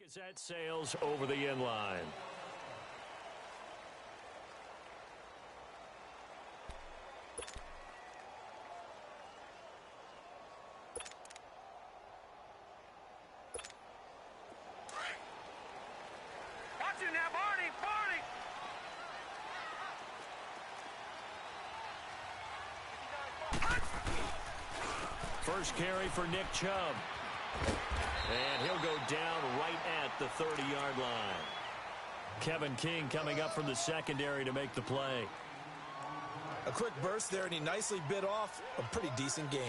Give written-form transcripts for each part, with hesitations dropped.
As that sails over the end line. Watch it now, Barney! Barney! First carry for Nick Chubb. And he'll go down right at the 30-yard line. Kevin King coming up from the secondary to make the play. A quick burst there, and he nicely bit off a pretty decent gain.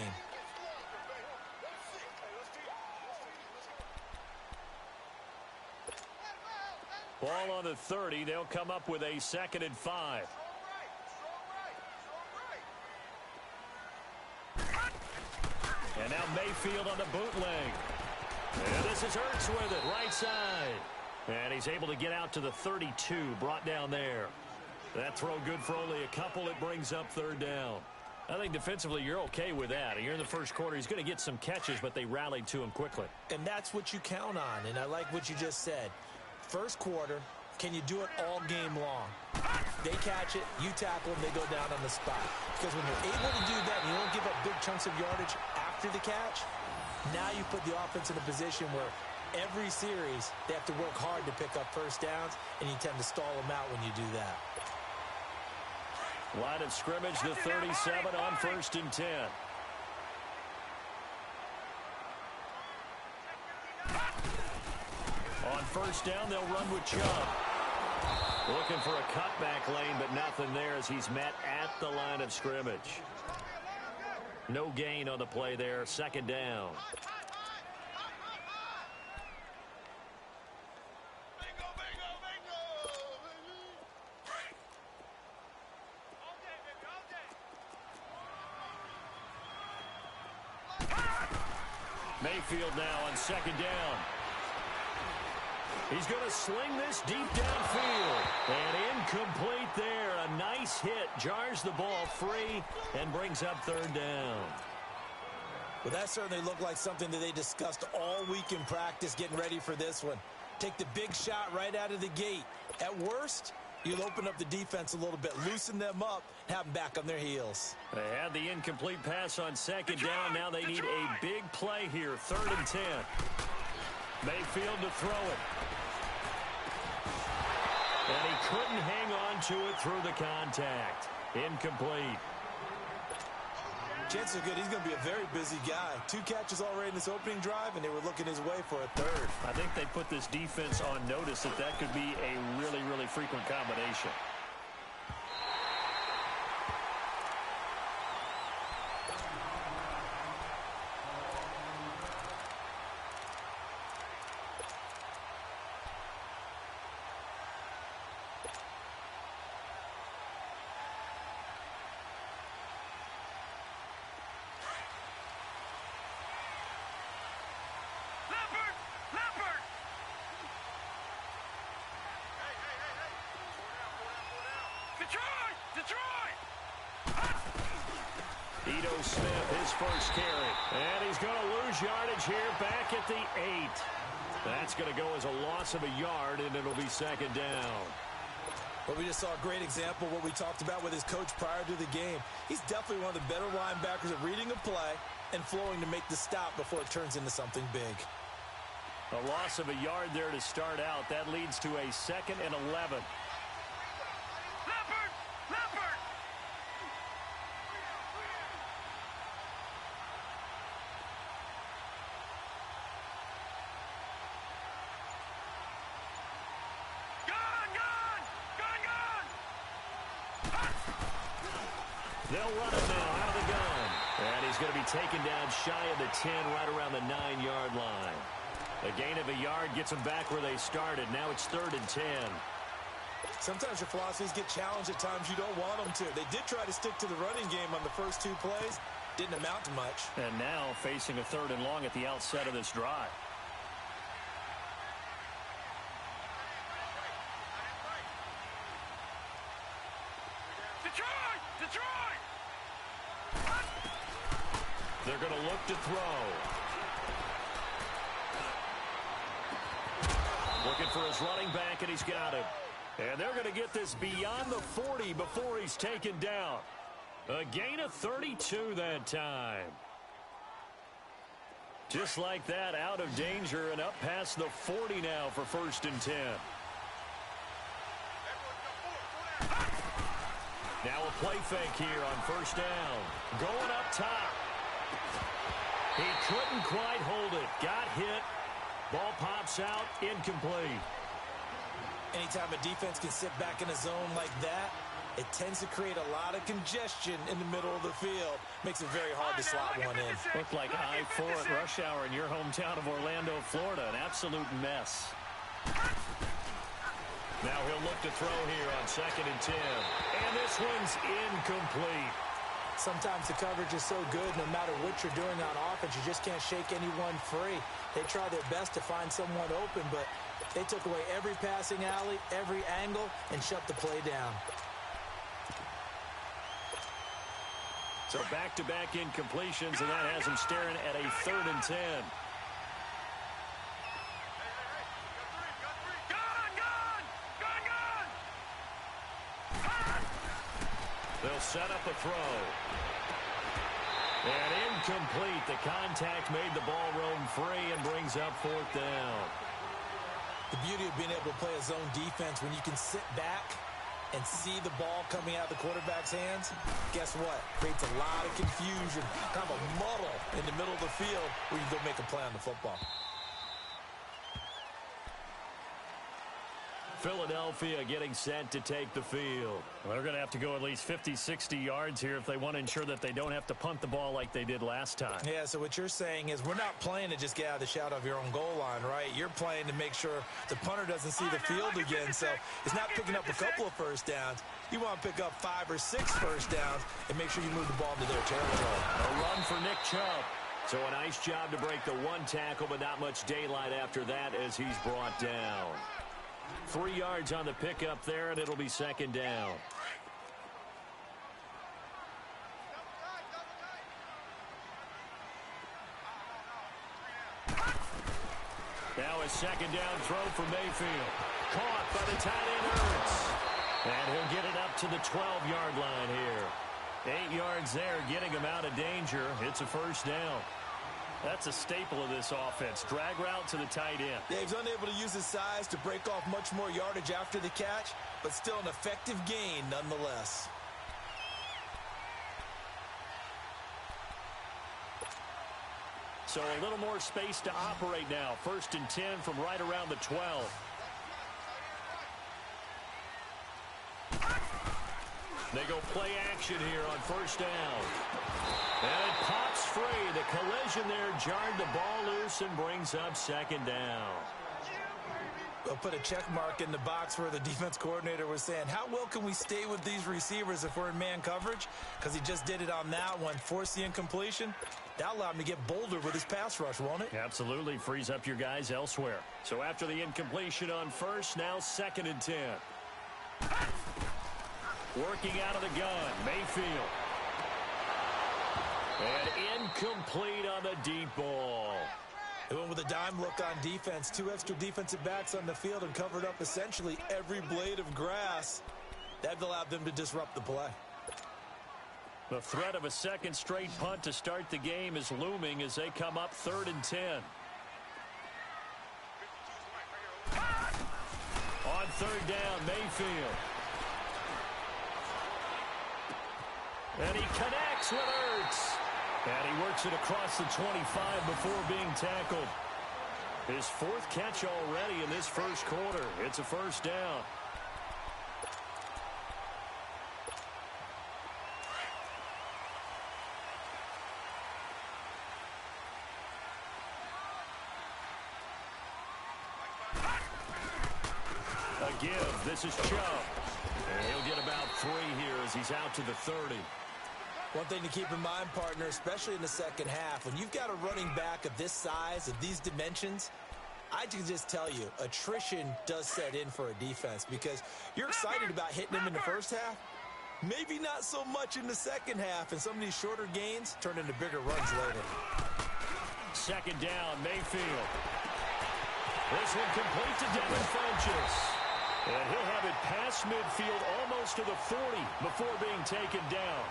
Ball on the 30. They'll come up with a 2nd and 5. And now Mayfield on the bootleg. And this is Hurts with it, right side. And he's able to get out to the 32, brought down there. That throw good for only a couple. It brings up 3rd down. I think defensively you're okay with that. You're in the first quarter. He's going to get some catches, but they rallied to him quickly. And that's what you count on, and I like what you just said. First quarter, can you do it all game long? They catch it, you tackle them, they go down on the spot. Because when you're able to do that and you don't give up big chunks of yardage after the catch, now you put the offense in a position where every series they have to work hard to pick up first downs, and you tend to stall them out when you do that. Line of scrimmage, the 37 on 1st and 10. On 1st down, they'll run with Chubb. Looking for a cutback lane, but nothing there as he's met at the line of scrimmage. No gain on the play there, 2nd down. Mayfield now on 2nd down. He's going to sling this deep downfield. And incomplete there. A nice hit. Jars the ball free and brings up 3rd down. Well, that certainly looked like something that they discussed all week in practice getting ready for this one. Take the big shot right out of the gate. At worst, you'll open up the defense a little bit, loosen them up, have them back on their heels. They had the incomplete pass on 2nd down. Now they need a big play here, 3rd and 10. Mayfield to throw it. And he couldn't hang on to it through the contact. Incomplete. Chances are good he's going to be a very busy guy. 2 catches already in this opening drive, and they were looking his way for a 3rd. I think they put this defense on notice that that could be a really, really frequent combination. First carry. And he's going to lose yardage here back at the 8. That's going to go as a loss of a yard, and it'll be 2nd down. Well, we just saw a great example of what we talked about with his coach prior to the game. He's definitely one of the better linebackers at reading a play and flowing to make the stop before it turns into something big. A loss of a yard there to start out. That leads to a 2nd and 11. They'll run it now out of the gun. And he's going to be taken down shy of the 10, right around the 9-yard line. A gain of a yard gets them back where they started. Now it's 3rd and 10. Sometimes your philosophies get challenged at times you don't want them to. They did try to stick to the running game on the first 2 plays. Didn't amount to much. And now facing a 3rd and long at the outset of this drive. They're going to look to throw. Looking for his running back, and he's got him. And they're going to get this beyond the 40 before he's taken down. A gain of 32 that time. Just like that, out of danger and up past the 40 now for 1st and 10. Now a play fake here on 1st down. Going up top. He couldn't quite hold it. Got hit. Ball pops out. Incomplete. Anytime a defense can sit back in a zone like that, it tends to create a lot of congestion in the middle of the field. Makes it very hard to slot one in. Looked like I-4 at rush hour in your hometown of Orlando, Florida. An absolute mess. Now he'll look to throw here on 2nd and 10. And this one's incomplete. Sometimes the coverage is so good, no matter what you're doing on offense, you just can't shake anyone free. They try their best to find someone open, but they took away every passing alley, every angle, and shut the play down. So back-to-back incompletions, and that has him staring at a 3rd and 10. They'll set up a throw. And incomplete. The contact made the ball roam free and brings up 4th down. The beauty of being able to play a zone defense when you can sit back and see the ball coming out of the quarterback's hands, guess what? Creates a lot of confusion, kind of a muddle in the middle of the field where you go make a play on the football. Philadelphia getting set to take the field. Well, they're going to have to go at least 50, 60 yards here if they want to ensure that they don't have to punt the ball like they did last time. Yeah, so what you're saying is we're not playing to just get out of the shadow of your own goal line, right? You're playing to make sure the punter doesn't see the field again, so it's not picking up a couple of 1st downs. You want to pick up 5 or 6 1st downs and make sure you move the ball into their territory. A run for Nick Chubb. So a nice job to break the 1 tackle, but not much daylight after that as he's brought down. 3 yards on the pickup there, and it'll be 2nd down. Now a 2nd down throw for Mayfield. Caught by the tight end Ertz. And he'll get it up to the 12-yard line here. 8 yards there, getting him out of danger. It's a 1st down. That's a staple of this offense. Drag route to the tight end. Yeah, he's unable to use his size to break off much more yardage after the catch, but still an effective gain nonetheless. So a little more space to operate now. 1st and 10 from right around the 12. They go play action here on 1st down. And it pops free. The collision there jarred the ball loose and brings up 2nd down. They'll put a check mark in the box where the defense coordinator was saying, how well can we stay with these receivers if we're in man coverage? Because he just did it on that one, forced the incompletion. That allowed him to get bolder with his pass rush, won't it? Absolutely. Frees up your guys elsewhere. So after the incompletion on 1st, now 2nd and 10. Working out of the gun, Mayfield. And incomplete on the deep ball. They went with a dime look on defense. 2 extra defensive backs on the field and covered up essentially every blade of grass. That allowed them to disrupt the play. The threat of a 2nd straight punt to start the game is looming as they come up 3rd and 10. On 3rd down, Mayfield. And he connects with Ertz. And he works it across the 25 before being tackled. His 4th catch already in this 1st quarter. It's a 1st down. A give. This is Chubb. And he'll get about 3 here as he's out to the 30. One thing to keep in mind, partner, especially in the 2nd half, when you've got a running back of this size, of these dimensions, I can just tell you, attrition does set in for a defense because you're excited about hitting him in the 1st half. Maybe not so much in the 2nd half, and some of these shorter gains turn into bigger runs later. 2nd down, Mayfield. This one complete to Devin Funchess. And he'll have it past midfield almost to the 40 before being taken down.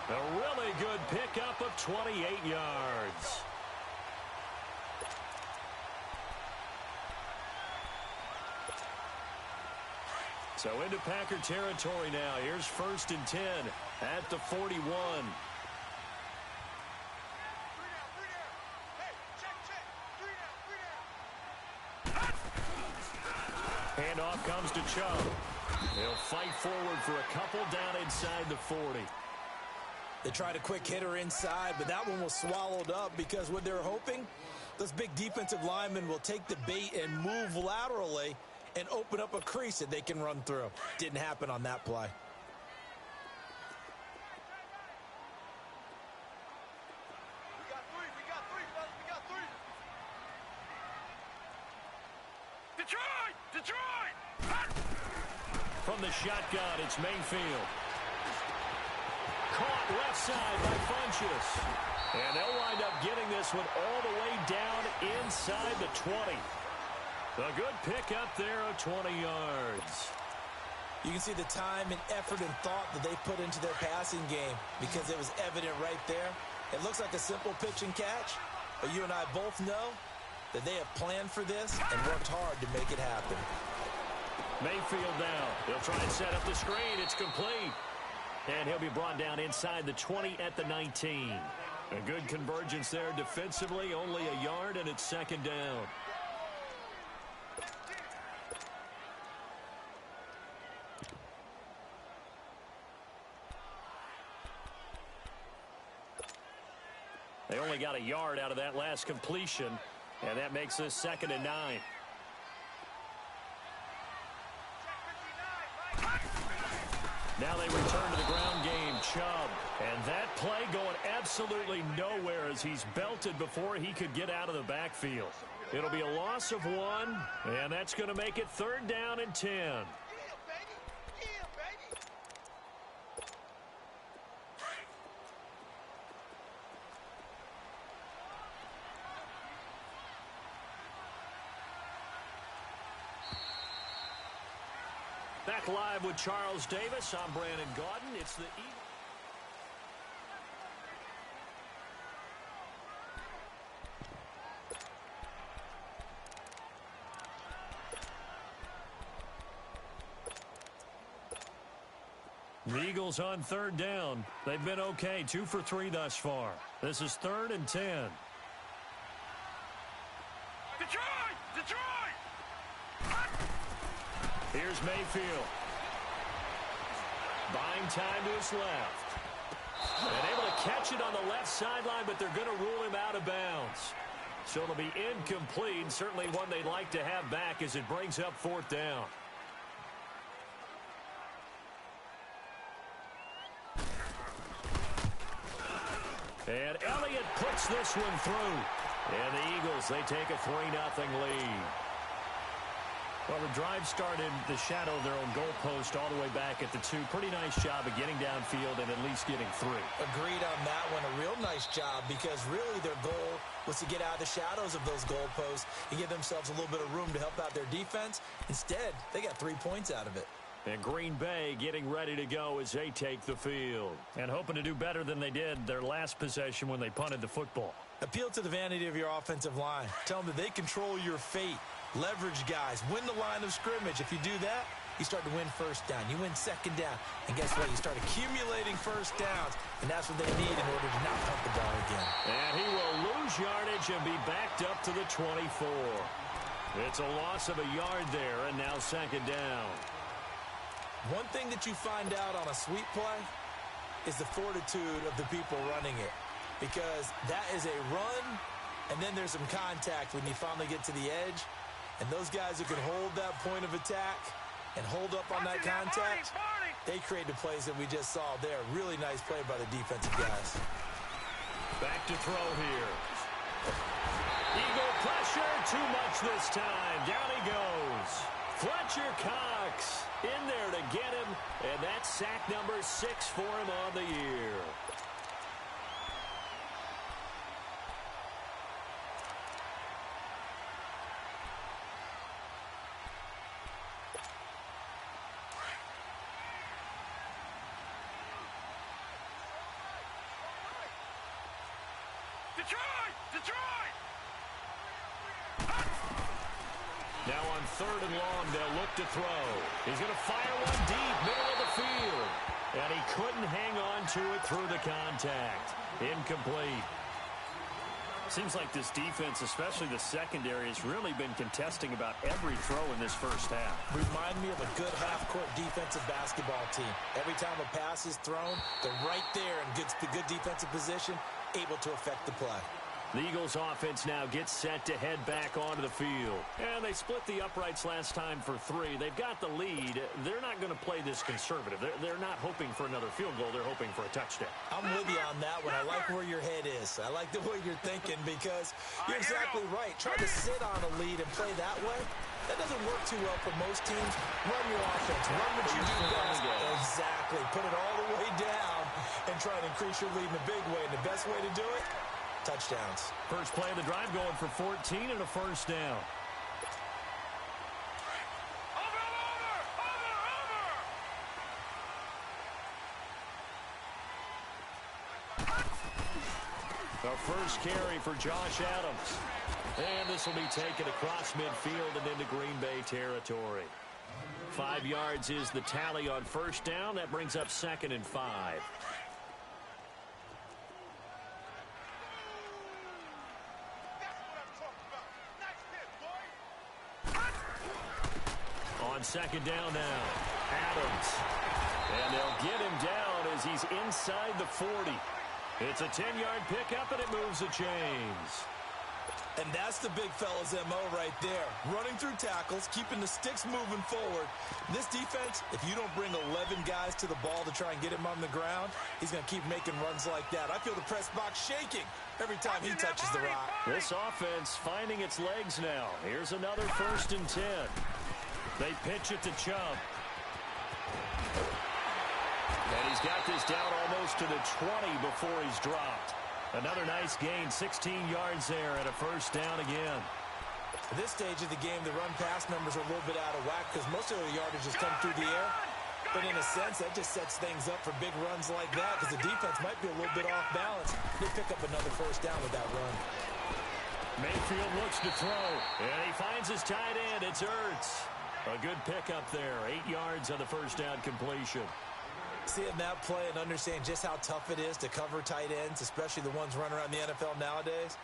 A really good pickup of 28 yards. So into Packer territory now. Here's 1st and 10 at the 41. Handoff comes to Chubb. He'll fight forward for a couple down inside the 40. They tried a quick hitter inside, but that one was swallowed up because what they're hoping, those big defensive linemen will take the bait and move laterally and open up a crease that they can run through. Didn't happen on that play. We got three, fellas. We got three. Detroit! From the shotgun, it's Mayfield. Caught left side by Funchess. And they'll wind up getting this one all the way down inside the 20. A good pickup there of 20 yards. You can see the time and effort and thought that they put into their passing game because it was evident right there. It looks like a simple pitch and catch, but you and I both know that they have planned for this and worked hard to make it happen. Mayfield now. He'll try and set up the screen. It's complete. And he'll be brought down inside the 20 at the 19. A good convergence there defensively. Only a yard, and it's 2nd down. They only got a yard out of that last completion, and that makes this 2nd and 9. Now they return to the ground game. Chubb. And that play going absolutely nowhere as he's belted before he could get out of the backfield. It'll be a loss of 1, and that's going to make it 3rd down and 10. Back live with Charles Davis. I'm Brandon Gaudin. It's the Eagles on 3rd down. They've been okay. 2 for 3 thus far. This is 3rd and 10. Detroit! Here's Mayfield. Buying time to his left. And able to catch it on the left sideline, but they're going to rule him out of bounds. So it'll be incomplete. Certainly one they'd like to have back as it brings up 4th down. And Elliott puts this one through. And the Eagles, they take a 3-0 lead. Well, the drive started the shadow of their own goalpost all the way back at the 2. Pretty nice job of getting downfield and at least getting 3. Agreed on that one. A real nice job because really their goal was to get out of the shadows of those goalposts and give themselves a little bit of room to help out their defense. Instead, they got 3 points out of it. And Green Bay getting ready to go as they take the field. And hoping to do better than they did their last possession when they punted the football. Appeal to the vanity of your offensive line. Tell them that they control your fate. Leverage guys. Win the line of scrimmage. If you do that, you start to win 1st down. You win 2nd down. And guess what? You start accumulating 1st downs. And that's what they need in order to not punt the ball again. And he will lose yardage and be backed up to the 24. It's a loss of a yard there, and now 2nd down. One thing that you find out on a sweep play is the fortitude of the people running it. Because that is a run, and then there's some contact when you finally get to the edge. And those guys who can hold that point of attack and hold up on that contact, they create the plays that we just saw there. Really nice play by the defensive guys. Back to throw here. Eagle pressure, too much this time. Down he goes. Fletcher Cox in there to get him, and that's sack number 6 for him on the year. Detroit! Detroit! Now on 3rd and long, they'll look to throw. He's going to fire one deep, middle of the field. And he couldn't hang on to it through the contact. Incomplete. Seems like this defense, especially the secondary, has really been contesting about every throw in this first half. Remind me of a good half-court defensive basketball team. Every time a pass is thrown, they're right there in good defensive position, able to affect the play. The Eagles offense now gets set to head back onto the field. And they split the uprights last time for 3. They've got the lead. They're not going to play this conservative. They're not hoping for another field goal. They're hoping for a touchdown. I'm with you on that one. I like where your head is. I like the way you're thinking because you're exactly right. Trying to sit on a lead and play that way, that doesn't work too well for most teams. Run your offense. Run what you do best. Exactly. Put it all the way down and try and increase your lead in a big way. And the best way to do it, touchdowns. First play of the drive going for 14 and a first down. The first carry for Josh Adams. And this will be taken across midfield and into Green Bay territory. 5 yards is the tally on first down. That brings up 2nd and 5. On 2nd down now, Adams. And they'll get him down as he's inside the 40. It's a 10-yard pickup, and it moves the chains. And that's the big fella's M.O. right there. Running through tackles, keeping the sticks moving forward. This defense, if you don't bring 11 guys to the ball to try and get him on the ground, he's going to keep making runs like that. I feel the press box shaking every time he touches the rock. This offense finding its legs now. Here's another 1st and 10. They pitch it to Chubb. And he's got this down almost to the 20 before he's dropped. Another nice gain, 16 yards there and a first down again. At this stage of the game, the run-pass numbers are a little bit out of whack because most of the yardage has come through the air. But in a sense, that just sets things up for big runs like that because the defense might be a little bit off balance. They pick up another first down with that run. Mayfield looks to throw, and he finds his tight end. It's Ertz. A good pickup there, 8 yards on the first down completion. Seeing that play and understanding just how tough it is to cover tight ends, especially the ones running around the NFL nowadays,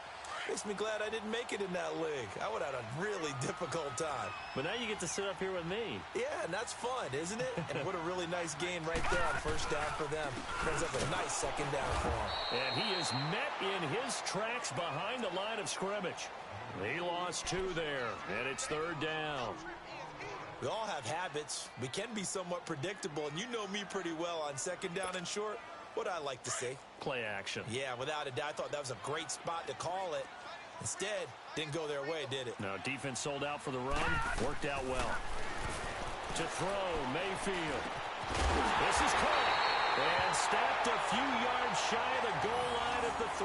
makes me glad I didn't make it in that league. I would have had a really difficult time. But now you get to sit up here with me. Yeah, and that's fun, isn't it? And what a really nice gain right there on first down for them. Brings up a nice 2nd down for him. And he is met in his tracks behind the line of scrimmage. He lost 2 there, and it's 3rd down. We all have habits. We can be somewhat predictable, and you know me pretty well on 2nd down and short. What I like to say? Play action. Yeah, without a doubt. I thought that was a great spot to call it. Instead, didn't go their way, did it? No, defense sold out for the run. Worked out well. To throw, Mayfield. This is caught. And stopped a few yards shy of the goal line at the 3.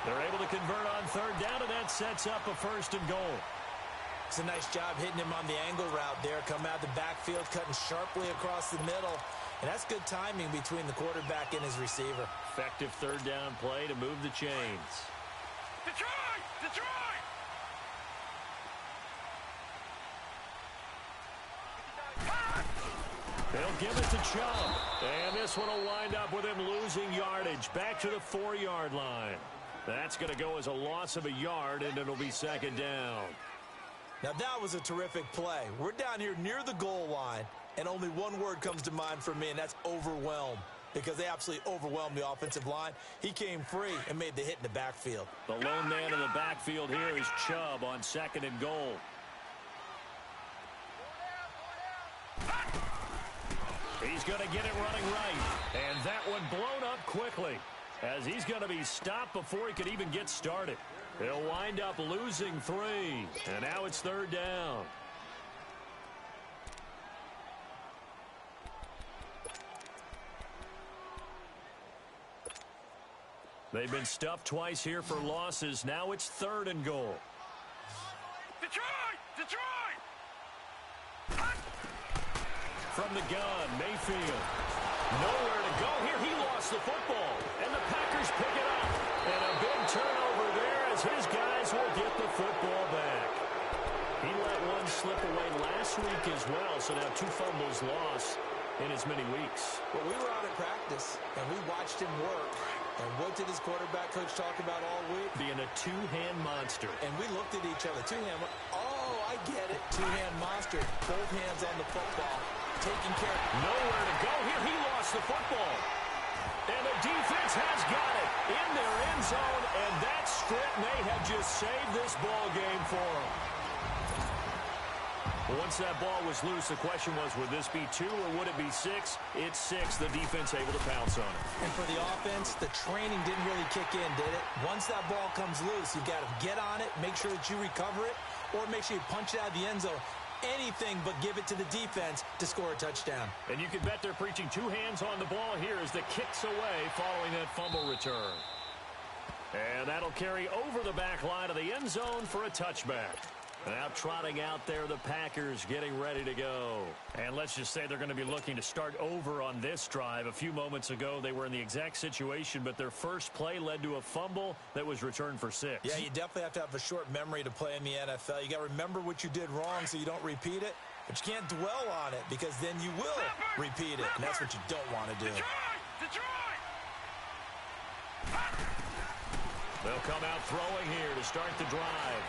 They're able to convert on 3rd down, and that sets up a 1st and goal. It's a nice job hitting him on the angle route there. Come out the backfield, cutting sharply across the middle. And that's good timing between the quarterback and his receiver. Effective 3rd down play to move the chains. Detroit! Detroit! They'll give it to Chubb. And this one will wind up with him losing yardage. Back to the 4-yard line. That's going to go as a loss of a yard, and it'll be 2nd down. Now, that was a terrific play. We're down here near the goal line, and only one word comes to mind for me, and that's overwhelmed, because they absolutely overwhelmed the offensive line. He came free and made the hit in the backfield. The lone man in the backfield here is Chubb on 2nd and goal. He's going to get it running right, and that one blown up quickly, as he's going to be stopped before he could even get started. He'll wind up losing 3, and now it's 3rd down. They've been stuffed twice here for losses. Now it's 3rd and goal. Detroit! Detroit! From the gun, Mayfield. Nowhere to go here. He lost the football. And the Packers pick it up. And a big turnover there as his guys will get the football back. He let one slip away last week as well, so now 2 fumbles lost in as many weeks. Well, we were out at practice, and we watched him work. And what did his quarterback coach talk about all week? Being a two-hand monster. And we looked at each other. Two-hand. Oh, I get it. Two-hand monster. Both hands on the football. Taking care. Nowhere to go here. He lost the football. And the defense has got it in their end zone. And that strip may have just saved this ball game for them. Once that ball was loose, the question was, would this be 2 or would it be 6? It's 6. The defense able to pounce on it. And for the offense, the training didn't really kick in, did it? Once that ball comes loose, you got to get on it, make sure that you recover it, or make sure you punch it out of the end zone. Anything but give it to the defense to score a touchdown. And you can bet they're preaching 2 hands on the ball here as the kick's away following that fumble return. And that'll carry over the back line of the end zone for a touchback. Now trotting out there, the Packers getting ready to go. And let's just say they're going to be looking to start over on this drive. A few moments ago, they were in the exact situation, but their first play led to a fumble that was returned for 6. Yeah, you definitely have to have a short memory to play in the NFL. You got to remember what you did wrong so you don't repeat it. But you can't dwell on it because then you will repeat it. And that's what you don't want to do. They'll come out throwing here to start the drive.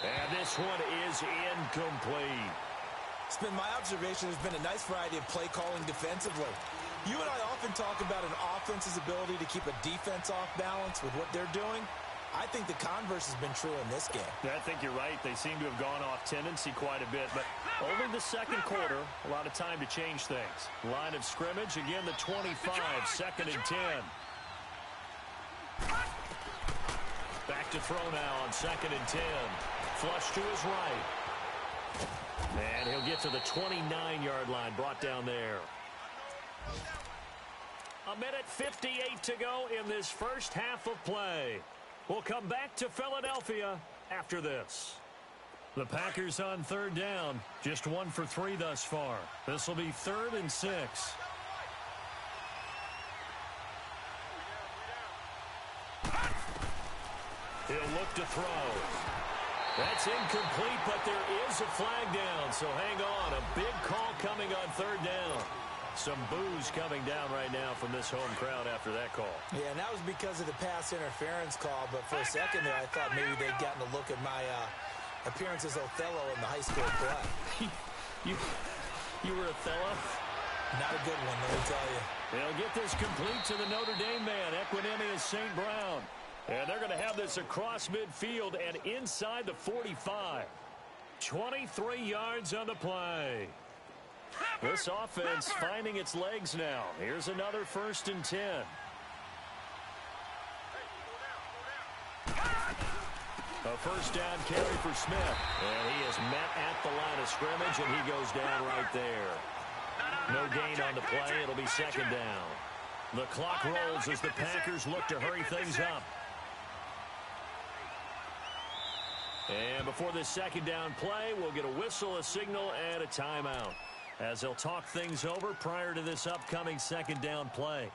And this one is incomplete. It's been my observation there's been a nice variety of play calling defensively. You and I often talk about an offense's ability to keep a defense off balance with what they're doing. I think the converse has been true in this game. Yeah, I think you're right. They seem to have gone off tendency quite a bit, but only the second quarter, a lot of time to change things. Line of scrimmage, again the 25, 2nd and 10. Back to throw now on 2nd and 10. Flush to his right. And he'll get to the 29-yard line, brought down there. 1:58 to go in this first half of play. We'll come back to Philadelphia after this. The Packers on 3rd down, just 1 for 3 thus far. This will be 3rd and 6. He'll look to throw. That's incomplete, but there is a flag down, so hang on. A big call coming on 3rd down. Some boos coming down right now from this home crowd after that call. Yeah, and that was because of the pass interference call, but for a second there I thought maybe they'd gotten a look at my appearance as Othello in the high school play. You were Othello? Not a good one, let me tell you. They'll get this complete to the Notre Dame man, Equinemius St. Brown. And they're going to have this across midfield and inside the 45. 23 yards on the play. This offense finding its legs now. Here's another 1st and 10. A first down carry for Smith. And he is met at the line of scrimmage, and he goes down right there. No gain on the play. It'll be 2nd down. The clock rolls as the Packers look to hurry things up. And before this 2nd down play, we'll get a whistle, a signal, and a timeout as they'll talk things over prior to this upcoming 2nd down play.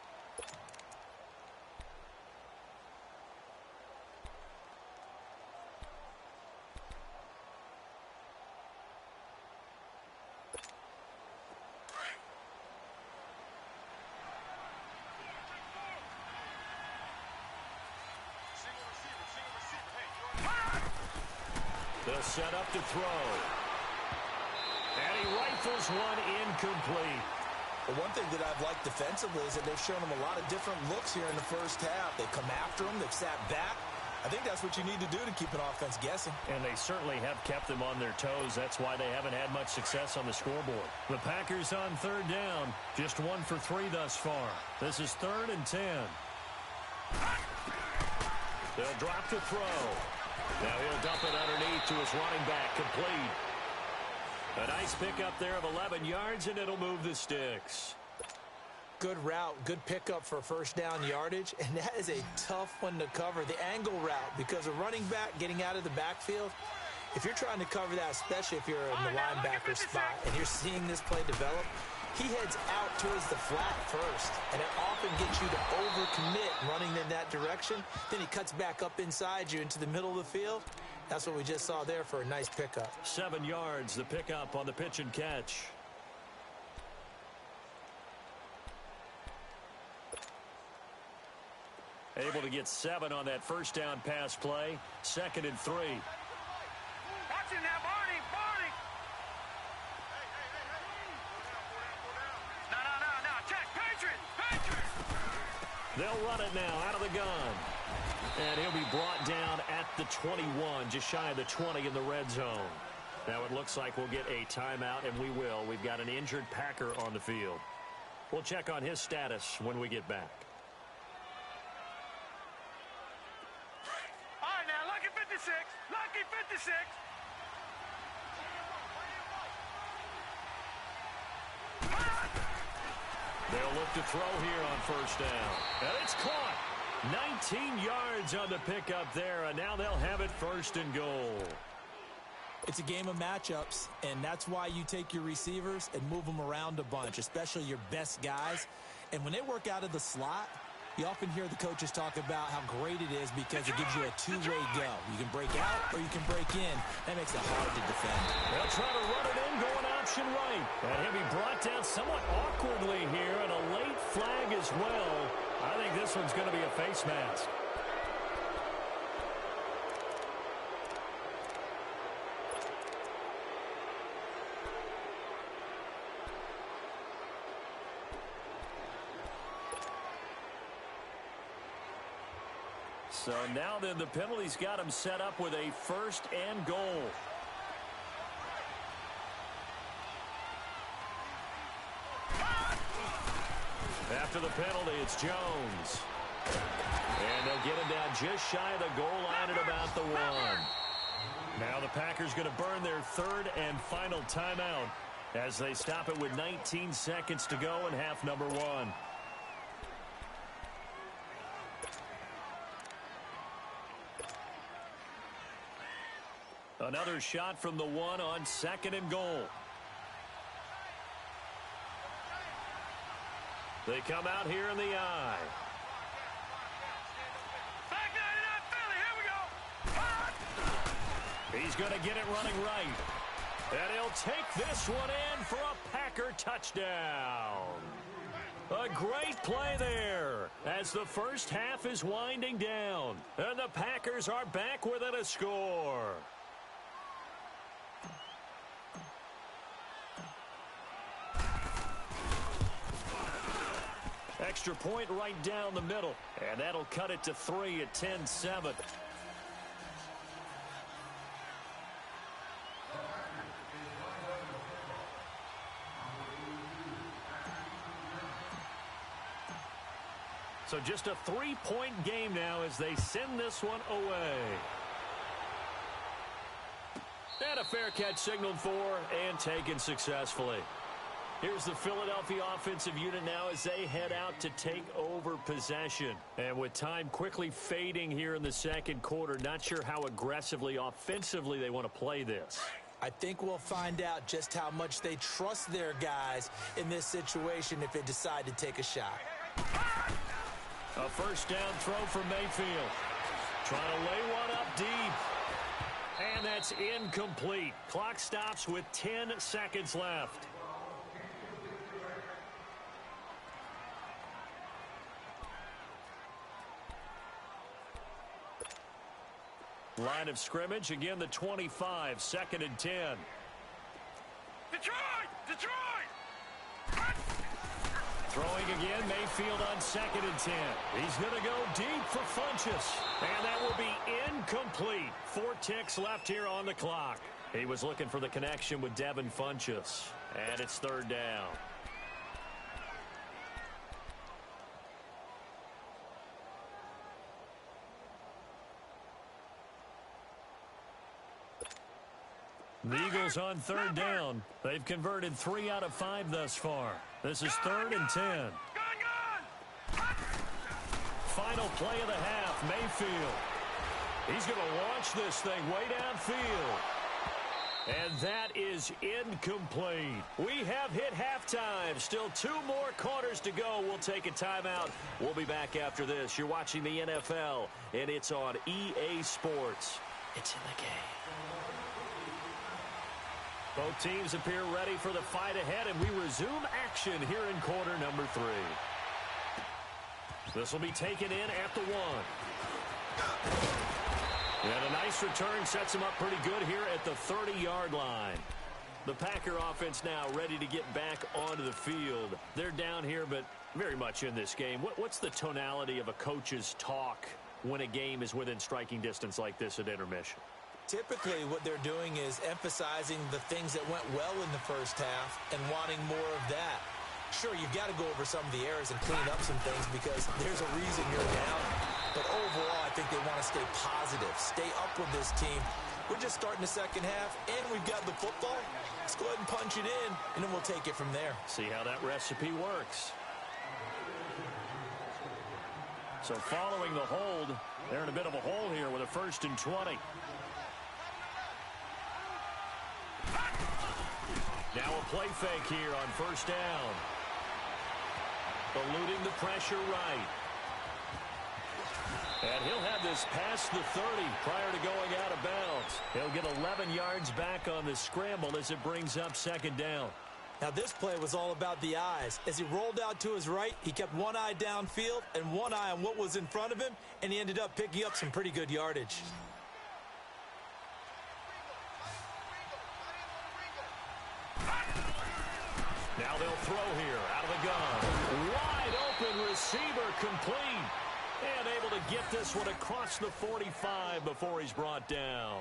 They'll set up to throw. And he rifles one incomplete. Well, one thing that I've liked defensively is that they've shown them a lot of different looks here in the first half. They come after them. They've sat back. I think that's what you need to do to keep an offense guessing. And they certainly have kept them on their toes. That's why they haven't had much success on the scoreboard. The Packers on 3rd down. Just 1 for 3 thus far. This is 3rd and 10. They'll drop to throw. Now he'll dump it underneath to his running back, complete. A nice pickup there of 11 yards, and it'll move the sticks. Good route, good pickup for 1st down yardage, and that is a tough one to cover, the angle route, because a running back getting out of the backfield, if you're trying to cover that, especially if you're in the linebacker spot and you're seeing this play develop, He heads out towards the flat first, and it often gets you to overcommit running in that direction. Then he cuts back up inside you into the middle of the field. That's what we just saw there for a nice pickup. 7 yards, the pickup on the pitch and catch. Able to get 7 on that first down pass play. 2nd and 3. Watch it now, Barney, Barney. No. Check, Patriots. They'll run it now out of the gun. And he'll be brought down at the 21, just shy of the 20 in the red zone. Now it looks like we'll get a timeout, and we will. We've got an injured Packer on the field. We'll check on his status when we get back. All right, now, lucky 56. Lucky 56. They'll look to throw here on first down. And it's caught. 19 yards on the pickup there, and now they'll have it 1st and goal. It's a game of matchups, and that's why you take your receivers and move them around a bunch, especially your best guys. And when they work out of the slot, you often hear the coaches talk about how great it is because it gives you a two-way go. You can break out or you can break in. That makes it hard to defend. They'll try to run it in, going option right. And he'll be brought down somewhat awkwardly here, and a late flag as well. I think this one's going to be a face mask. So now then the penalty's got him set up with a 1st and goal. After the penalty, it's Jones. And they'll get him down just shy of the goal line at about the 1. Now the Packers going to burn their 3rd and final timeout as they stop it with 19 seconds to go in half number 1. Another shot from the 1 on 2nd and goal. They come out here in the eye. Back 99 Philly, here we go. He's going to get it running right. And he'll take this one in for a Packer touchdown. A great play there as the first half is winding down. And the Packers are back within a score. Extra point right down the middle. And that'll cut it to 3 at 10-7. So just a 3-point game now as they send this one away. And a fair catch signaled for and taken successfully. Here's the Philadelphia offensive unit now as they head out to take over possession. And with time quickly fading here in the 2nd quarter, not sure how aggressively, offensively they want to play this. I think we'll find out just how much they trust their guys in this situation if they decide to take a shot. A first down throw for Mayfield. Trying to lay one up deep. And that's incomplete. Clock stops with 10 seconds left. Line of scrimmage, again the 25, 2nd and 10. Detroit! Throwing again, Mayfield on 2nd and 10. He's going to go deep for Funchess. And that will be incomplete. 4 ticks left here on the clock. He was looking for the connection with Devin Funchess. And it's 3rd down. The Eagles on 3rd down. They've converted 3 out of 5 thus far. This is 3rd and 10. Final play of the half, Mayfield. He's going to launch this thing way downfield. And that is incomplete. We have hit halftime. Still 2 more quarters to go. We'll take a timeout. We'll be back after this. You're watching the NFL, and it's on EA Sports. It's in the game. Both teams appear ready for the fight ahead, and we resume action here in quarter number 3. This will be taken in at the 1. And a nice return sets him up pretty good here at the 30-yard line. The Packer offense now ready to get back onto the field. They're down here, but very much in this game. What's the tonality of a coach's talk when a game is within striking distance like this at intermission? Typically, what they're doing is emphasizing the things that went well in the first half and wanting more of that. Sure, you've got to go over some of the errors and clean up some things because there's a reason you're down. But overall, I think they want to stay positive, stay up with this team. We're just starting the second half, and we've got the football. Let's go ahead and punch it in, and then we'll take it from there. See how that recipe works. So following the hold, they're in a bit of a hole here with a 1st and 20. Now a play fake here on 1st down. Eluding the pressure right. And he'll have this past the 30 prior to going out of bounds. He'll get 11 yards back on the scramble as it brings up 2nd down. Now this play was all about the eyes. As he rolled out to his right, he kept one eye downfield and one eye on what was in front of him, and he ended up picking up some pretty good yardage. Now they'll throw here out of the gun. Wide open receiver complete. And able to get this one across the 45 before he's brought down.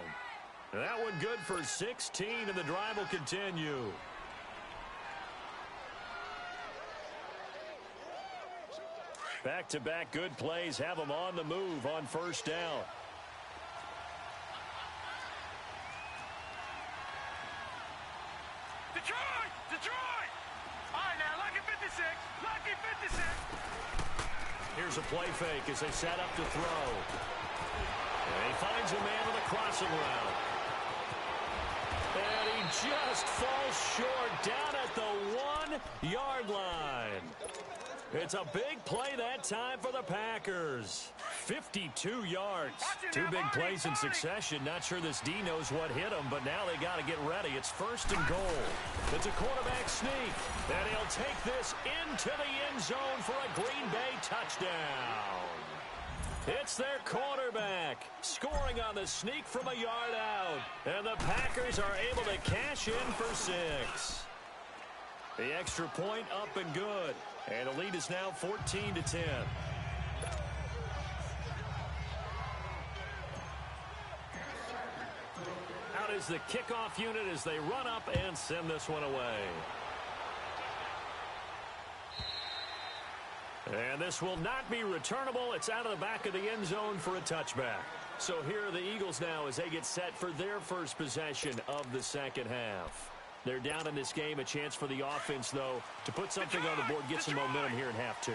That one good for 16, and the drive will continue. Back-to-back good plays have them on the move on 1st down. Detroit! Detroit! All right, now, lucky 56. Lucky 56. Here's a play fake as they set up to throw. And he finds a man with a crossing route. And he just falls short down at the 1-yard line. It's a big play that time for the Packers. 52 yards. 2 big plays in succession. Not sure this D knows what hit him, but now they got to get ready. It's 1st and goal. It's a quarterback sneak. And he'll take this into the end zone for a Green Bay touchdown. It's their quarterback scoring on the sneak from a yard out. And the Packers are able to cash in for 6. The extra point up and good. And the lead is now 14-10. Out is the kickoff unit as they run up and send this one away. And this will not be returnable. It's out of the back of the end zone for a touchback. So here are the Eagles now as they get set for their first possession of the second half. They're down in this game. A chance for the offense, though, to put something on the board, get some momentum here in half 2.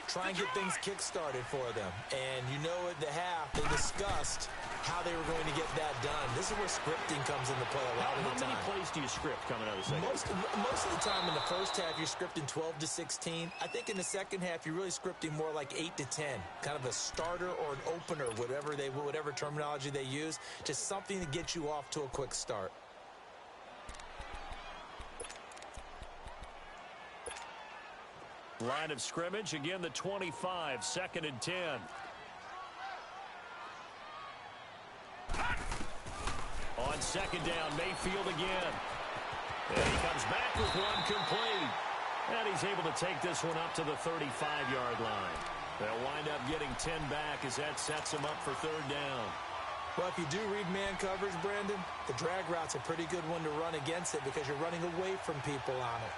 Try and get things kick-started for them. And you know at the half, they discussed how they were going to get that done. This is where scripting comes into play a lot of the time. How many plays do you script coming out of the second half? Most of the time in the first half, you're scripting 12 to 16. I think in the second half, you're really scripting more like 8 to 10. Kind of a starter or an opener, whatever terminology they use. Just something to get you off to a quick start. Line of scrimmage, again the 25, 2nd and 10. On 2nd down, Mayfield again. And he comes back with one complete. And he's able to take this one up to the 35-yard line. They'll wind up getting 10 back as that sets them up for 3rd down. Well, if you do read man coverage, Brandon, the drag route's a pretty good one to run against it because you're running away from people on it.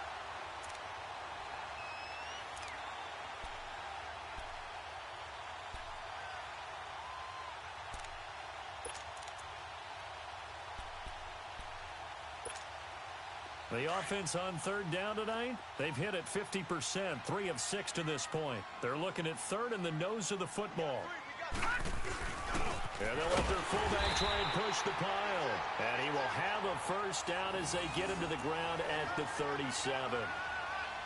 The offense on 3rd down tonight, they've hit it 50%, 3 of 6 to this point. They're looking at 3rd in the nose of the football. And they'll let their fullback try and push the pile. And he will have a first down as they get him to the ground at the 37.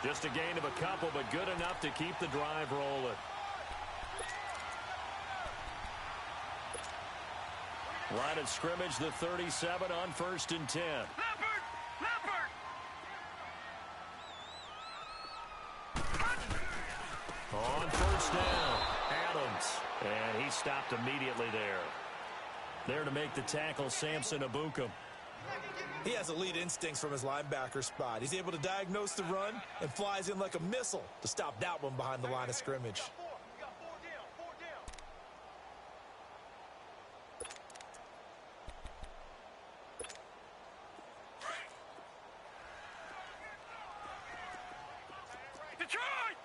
Just a gain of a couple, but good enough to keep the drive rolling. Line of scrimmage, the 37 on 1st and 10. On first down, Adams. And he stopped immediately there. There to make the tackle, Samson Abukum. He has elite instincts from his linebacker spot. He's able to diagnose the run and flies in like a missile to stop that one behind the line of scrimmage.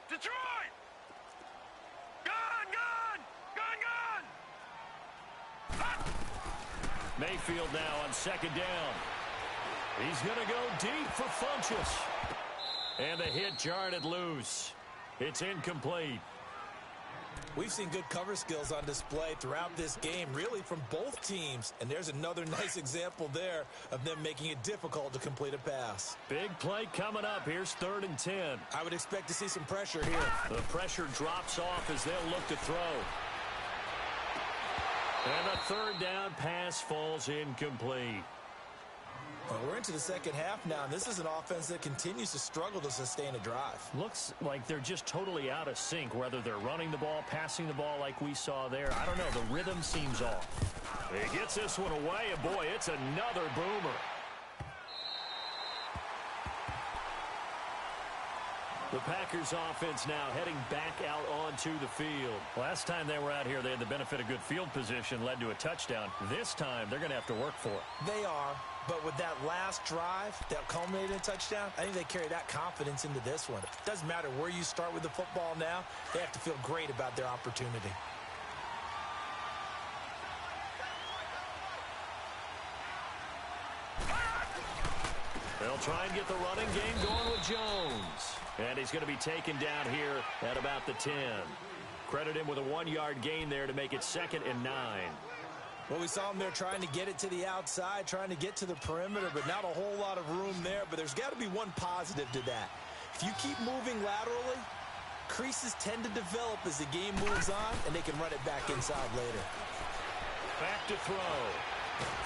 Detroit! Gun! Mayfield now on 2nd down. He's going to go deep for Funchess. And the hit jarred it loose. It's incomplete. We've seen good cover skills on display throughout this game, really from both teams. And there's another nice example there of them making it difficult to complete a pass. Big play coming up. Here's 3rd and 10. I would expect to see some pressure here. The pressure drops off as they'll look to throw. And the 3rd down pass falls incomplete. Well, we're into the second half now, and this is an offense that continues to struggle to sustain a drive. Looks like they're just totally out of sync, whether they're running the ball, passing the ball like we saw there. I don't know. The rhythm seems off. He gets this one away, and boy, it's another boomer. The Packers offense now heading back out onto the field. Last time they were out here, they had the benefit of good field position, led to a touchdown. This time, they're going to have to work for it. They are, but with that last drive that culminated in a touchdown, I think they carry that confidence into this one. Doesn't matter where you start with the football now, they have to feel great about their opportunity. They'll try and get the running game going with Jones. And he's going to be taken down here at about the 10. Credit him with a 1-yard gain there to make it 2nd and 9. Well, we saw him there trying to get it to the outside, trying to get to the perimeter, but not a whole lot of room there. But there's got to be one positive to that. If you keep moving laterally, creases tend to develop as the game moves on, and they can run it back inside later. Back to throw.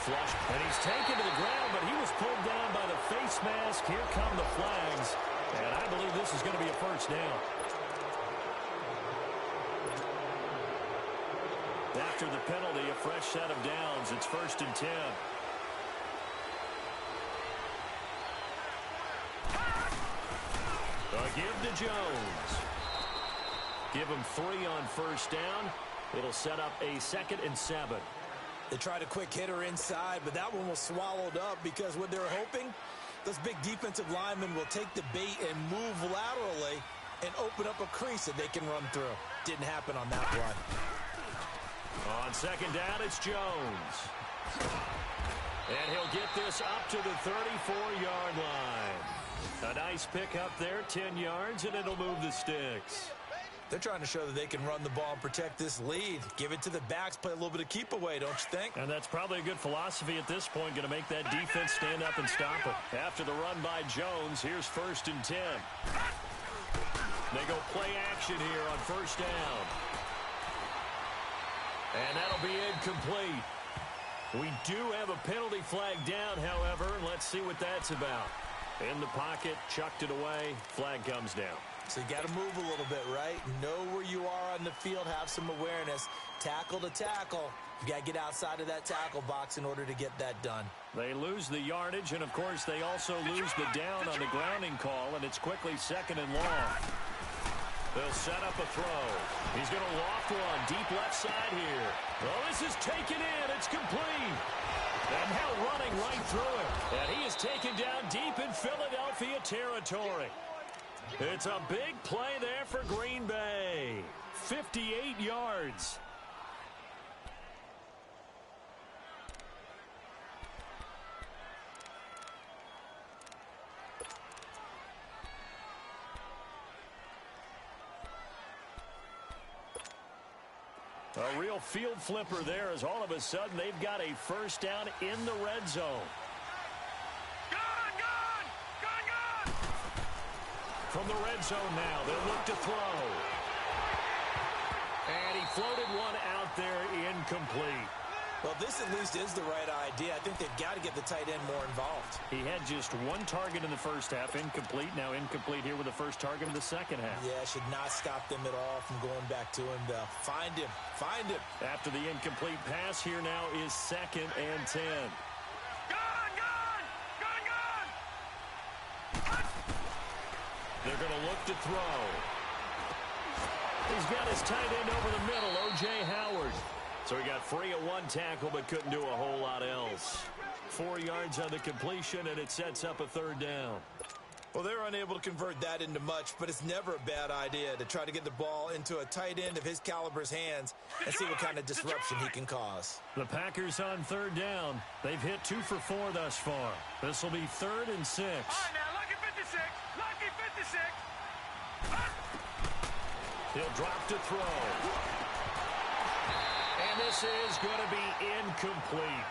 Flush, and he's taken to the ground, but he was pulled down by the face mask. Here come the flags, and I believe this is going to be a first down. After the penalty, a fresh set of downs. It's 1st and 10. A give to Jones. Give him 3 on first down. It'll set up a 2nd and 7. They tried a quick hitter inside, but that one was swallowed up because what they're hoping, those big defensive linemen will take the bait and move laterally and open up a crease that they can run through. Didn't happen on that play. On 2nd down, it's Jones. And he'll get this up to the 34-yard line. A nice pickup there, 10 yards, and it'll move the sticks. They're trying to show that they can run the ball and protect this lead. Give it to the backs, play a little bit of keep away, don't you think? And that's probably a good philosophy at this point, going to make that defense stand up and stop it. After the run by Jones, here's 1st and 10. They go play action here on first down. And that'll be incomplete. We do have a penalty flag down, however, and let's see what that's about. In the pocket, chucked it away, flag comes down. So you got to move a little bit, right? Know where you are on the field, have some awareness. Tackle to tackle. You got to get outside of that tackle box in order to get that done. They lose the yardage, and of course they also lose the down on the grounding call, and it's quickly 2nd and long. They'll set up a throw. He's going to loft one deep left side here. Oh, this is taken in. It's complete. And now running right through it. And he is taken down deep in Philadelphia territory. It's a big play there for Green Bay. 58 yards. A real field flipper there as all of a sudden they've got a first down in the red zone. Gone, gone! Gone, gone! From the red zone now, they'll look to throw. And he floated one out there incomplete. Well, this at least is the right idea. I think they've got to get the tight end more involved. He had just one target in the first half, incomplete. Now incomplete here with the first target of the second half. Yeah, should not stop them at all from going back to him, though. Find him. Find him. After the incomplete pass, here now is 2nd and 10. Gone, gone! Gone, gone! They're going to look to throw. He's got his tight end over the middle, O.J. Howard. So he got free of one tackle but couldn't do a whole lot else. 4 yards on the completion, and it sets up a 3rd down. Well, they're unable to convert that into much, but it's never a bad idea to try to get the ball into a tight end of his caliber's hands and see what kind of disruption he can cause. The Packers on 3rd down. They've hit 2 for 4 thus far. This will be 3rd and 6. All right, now, lucky 56. Lucky 56. He'll drop to throw. And this is going to be incomplete.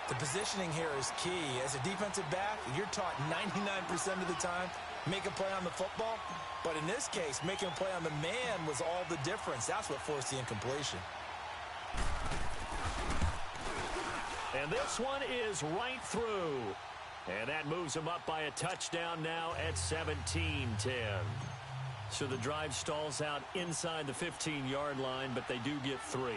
The positioning here is key. As a defensive back, you're taught 99% of the time, make a play on the football. But in this case, making a play on the man was all the difference. That's what forced the incompletion. And this one is right through. And that moves him up by a touchdown now at 17-10. So the drive stalls out inside the 15-yard line, but they do get 3.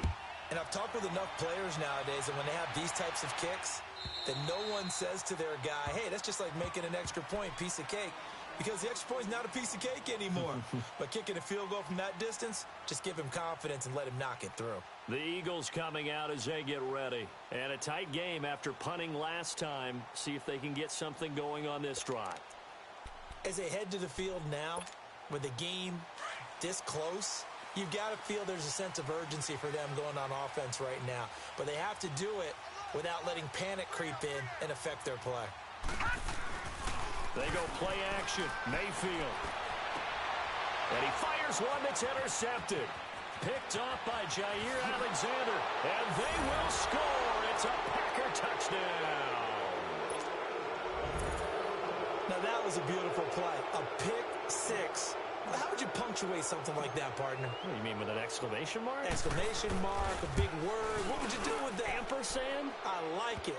And I've talked with enough players nowadays that when they have these types of kicks, that no one says to their guy, hey, that's just like making an extra point, piece of cake. Because the extra point is not a piece of cake anymore. But kicking a field goal from that distance, just give him confidence and let him knock it through. The Eagles coming out as they get ready. And a tight game after punting last time. See if they can get something going on this drive. As they head to the field now, with the game this close, you've got to feel there's a sense of urgency for them going on offense right now. But they have to do it without letting panic creep in and affect their play. They go play action. Mayfield. And he fires one that's intercepted. Picked off by Jair Alexander. And they will score. It's a Packer touchdown. Now that was a beautiful play. A pick six. How would you punctuate something like that, partner? What do you mean, with an exclamation mark? Exclamation mark, a big word. What would you do with that? Ampersand? I like it.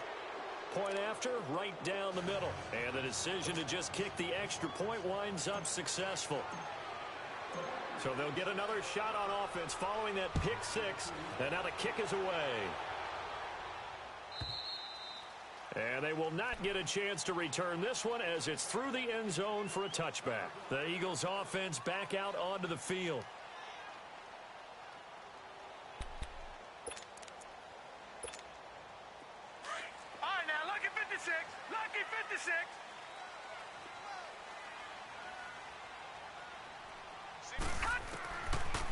Point after, right down the middle. And the decision to just kick the extra point winds up successful. So they'll get another shot on offense following that pick six. And now the kick is away. And they will not get a chance to return this one as it's through the end zone for a touchback. The Eagles offense back out onto the field. All right, now, lucky 56. Lucky 56.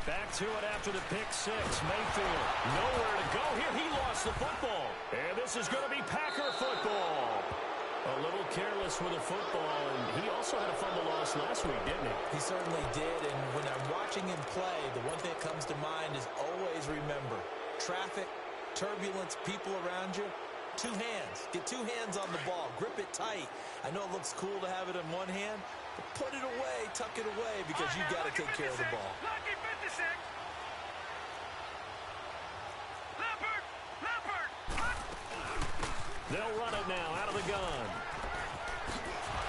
Back to it after the pick six. Mayfield, nowhere to go here. He lost the football. And this is going to be Packer football. A little careless with the football, and he also had a fumble loss last week, didn't he? He certainly did, and when I'm watching him play, the one thing that comes to mind is always remember, traffic, turbulence, people around you, 2 hands. Get 2 hands on the ball. Grip it tight. I know it looks cool to have it in one hand, but put it away, tuck it away, because you've got to take care of the ball. Lucky 56. Leopard. Leopard. They'll run it now out of the gun.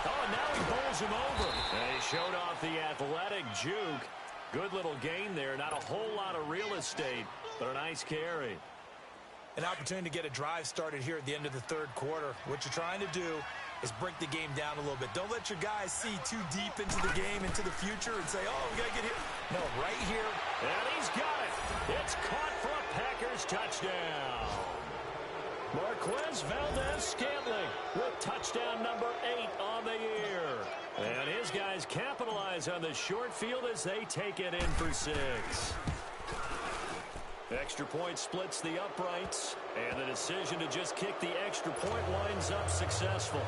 Oh, and now he bowls him over. And he showed off the athletic juke. Good little gain there. Not a whole lot of real estate, but a nice carry. An opportunity to get a drive started here at the end of the 3rd quarter. What you're trying to do is break the game down a little bit. Don't let your guys see too deep into the game, into the future, and say, oh, we got to get here. No, right here. And he's got it. It's caught for a Packers touchdown. Marquez Valdez-Scantling with touchdown number 8 on the year. And his guys capitalize on the short field as they take it in for 6. Extra point splits the uprights, and the decision to just kick the extra point winds up successful.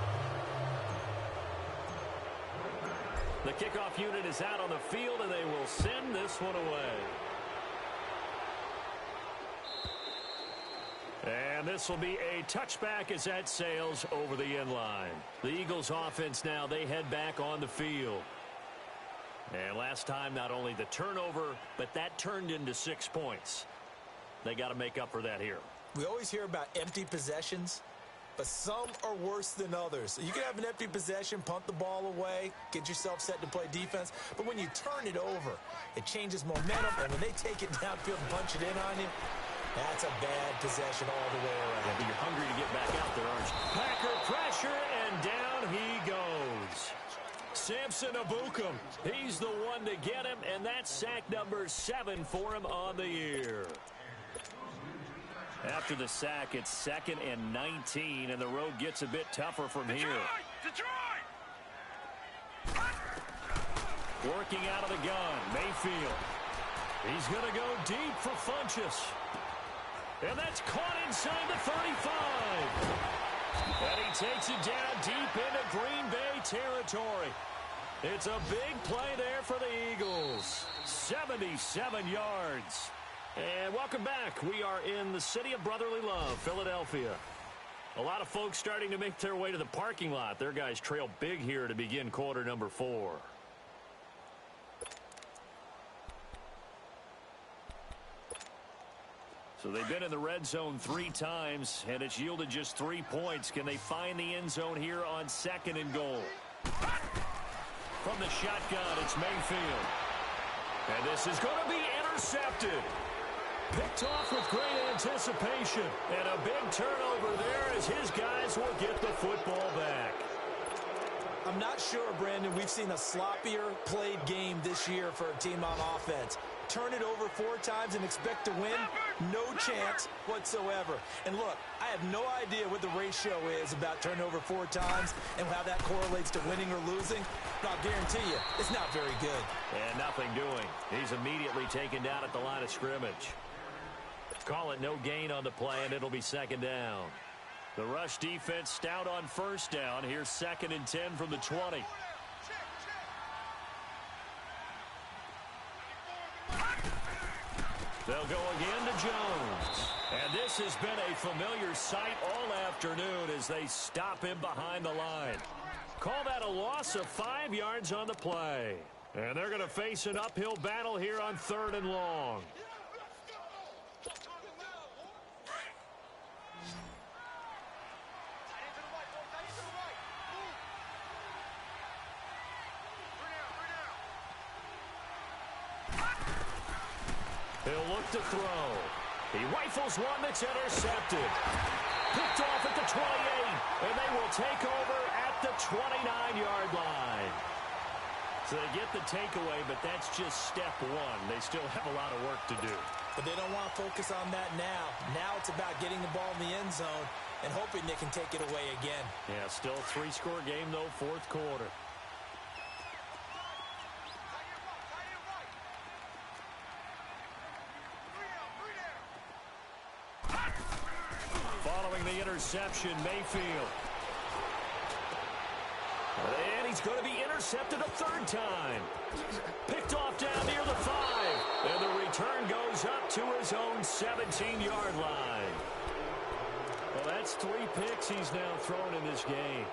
The kickoff unit is out on the field, and they will send this one away. And this will be a touchback as that sails over the end line. The Eagles offense now, they head back on the field. And last time, not only the turnover, but that turned into 6 points. They got to make up for that here. We always hear about empty possessions, but some are worse than others. You can have an empty possession, punt the ball away, get yourself set to play defense, but when you turn it over, it changes momentum, and when they take it downfield and punch it in on you, that's a bad possession all the way around. Yeah, but you're hungry to get back out there, aren't you? Packer pressure, and down he goes. Samson Abukum, he's the one to get him, and that's sack number 7 for him on the year. After the sack, it's 2nd and 19, and the road gets a bit tougher from here. Detroit! Working out of the gun, Mayfield. He's going to go deep for Funchess. And that's caught inside the 35. And he takes it down deep into Green Bay territory. It's a big play there for the Eagles. 77 yards. And welcome back. We are in the city of brotherly love, Philadelphia. A lot of folks starting to make their way to the parking lot. Their guys trail big here to begin quarter number 4. So they've been in the red zone 3 times, and it's yielded just 3 points. Can they find the end zone here on 2nd and goal? From the shotgun, it's Mayfield. And this is going to be intercepted. Picked off with great anticipation. And a big turnover there as his guys will get the football back. I'm not sure, Brandon, we've seen a sloppier played game this year for a team on offense. Turn it over 4 times and expect to win? No chance whatsoever. And look, I have no idea what the ratio is about turnover 4 times and how that correlates to winning or losing. But I'll guarantee you, it's not very good. And nothing doing. He's immediately taken down at the line of scrimmage. Call it no gain on the play, and it'll be 2nd down. The rush defense stout on 1st down. Here's 2nd and 10 from the 20. They'll go again to Jones. And this has been a familiar sight all afternoon as they stop him behind the line. Call that a loss of 5 yards on the play. And they're going to face an uphill battle here on 3rd and long. He'll look to throw. He rifles one that's intercepted. Picked off at the 28, and they will take over at the 29-yard line. So they get the takeaway, but that's just step 1. They still have a lot of work to do. But they don't want to focus on that now. Now it's about getting the ball in the end zone and hoping they can take it away again. Yeah, still a 3-score game, though, 4th quarter. Following the interception, Mayfield. And he's going to be intercepted a 3rd time. Picked off down near the 5. And the return goes up to his own 17-yard line. Well, that's 3 picks he's now thrown in this game.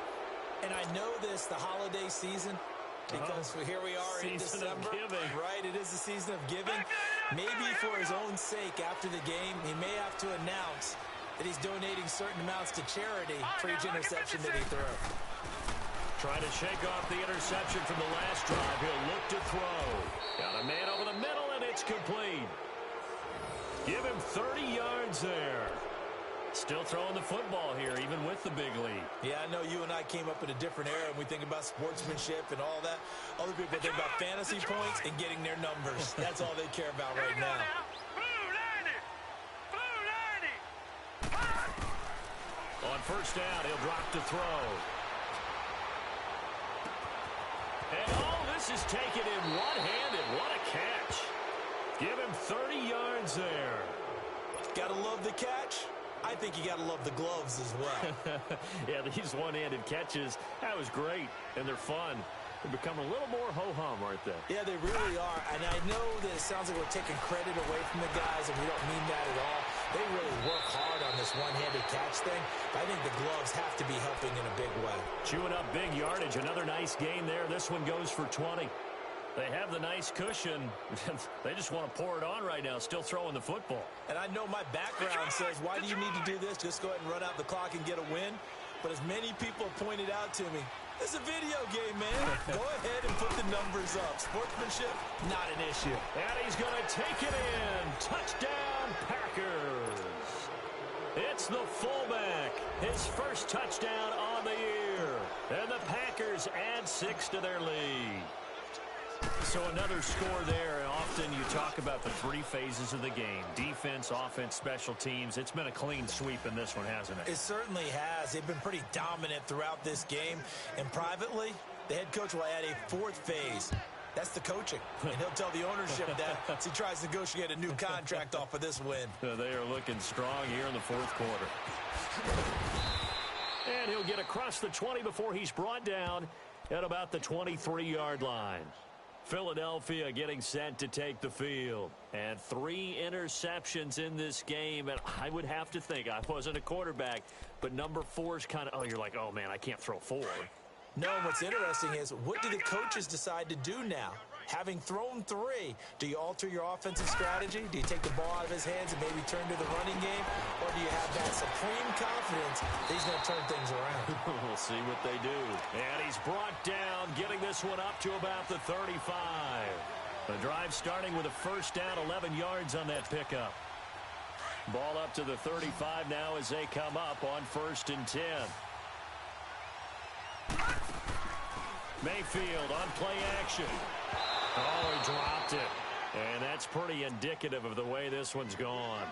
And I know this, the holiday season, because here we are in December. Season of giving. Right, it is the season of giving. Maybe for his own sake after the game, he may have to announce that he's donating certain amounts to charity for each interception that he threw. Trying to shake off the interception from the last drive. He'll look to throw. Got a man over the middle, and it's complete. Give him 30 yards there. Still throwing the football here, even with the big lead. Yeah, I know you and I came up in a different era, and we think about sportsmanship and all that. Other people think about fantasy points and getting their numbers. That's all they care about right now. On 1st down, he'll drop to throw. And all this is taken in one-handed. What a catch. Give him 30 yards there. Gotta love the catch. I think you got to love the gloves as well. Yeah, these one-handed catches, that was great, and they're fun. They become a little more ho-hum, aren't they? Yeah, they really are. And I know that it sounds like we're taking credit away from the guys, and we don't mean that at all. They really work hard on this one-handed catch thing, but I think the gloves have to be helping in a big way. Chewing up big yardage. Another nice gain there. This one goes for 20. They have the nice cushion. They just want to pour it on right now, still throwing the football. And I know my background says, why do you need to do this? Just go ahead and run out the clock and get a win. But as many people have pointed out to me, it's a video game, man. Go ahead and put the numbers up. Sportsmanship, not an issue. And he's going to take it in. Touchdown, Packers. It's the fullback. His first touchdown on the year. And the Packers add 6 to their lead. So another score there, and often you talk about the 3 phases of the game. Defense, offense, special teams. It's been a clean sweep in this one, hasn't it? It certainly has. They've been pretty dominant throughout this game. And privately, the head coach will add a 4th phase. That's the coaching. And he'll tell the ownership that as he tries to negotiate a new contract off of this win. They are looking strong here in the 4th quarter. And he'll get across the 20 before he's brought down at about the 23-yard line. Philadelphia getting set to take the field. And 3 interceptions in this game. And I would have to think, I wasn't a quarterback, but number 4 is kind of, you're like, oh, man, I can't throw 4. No, what's interesting is, what do the coaches decide to do now? Having thrown 3, do you alter your offensive strategy? Do you take the ball out of his hands and maybe turn to the running game? Or do you have that supreme confidence that he's going to turn things around? We'll see what they do. And he's brought down, getting this one up to about the 35. The drive starting with a first down, 11 yards on that pickup. Ball up to the 35 now as they come up on 1st and 10. Mayfield on play action. Oh, he dropped it. And that's pretty indicative of the way this one's gone.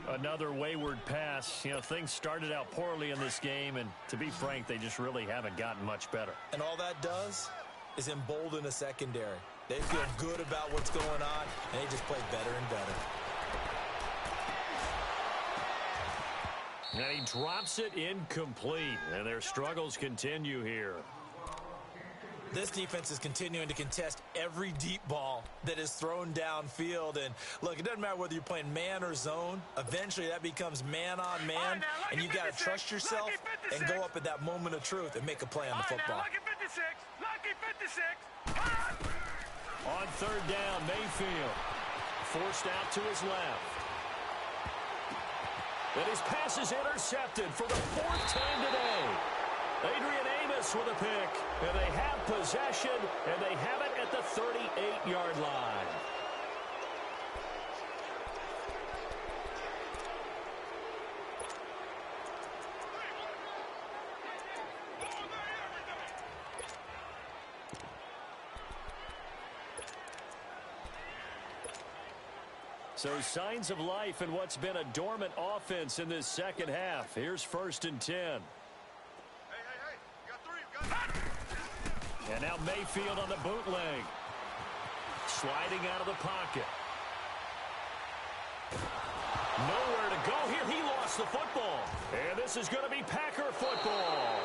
Another wayward pass. You know, things started out poorly in this game, and to be frank, they just really haven't gotten much better. And all that does is embolden a secondary. They feel good about what's going on, and they just play better and better. And he drops it incomplete, and their struggles continue here. This defense is continuing to contest every deep ball that is thrown downfield. And, look, it doesn't matter whether you're playing man or zone. Eventually, that becomes man on man, and you got to trust yourself and go up at that moment of truth and make a play on the football. Lucky 56. On 3rd down, Mayfield forced out to his left. And his pass is intercepted for the 4th time today. Adrian Amos with a pick, and they have possession, and they have it at the 38-yard line. So signs of life in what's been a dormant offense in this second half. Here's 1st and 10. And now Mayfield on the bootleg. Sliding out of the pocket. Nowhere to go here. He lost the football. And this is going to be Packer football.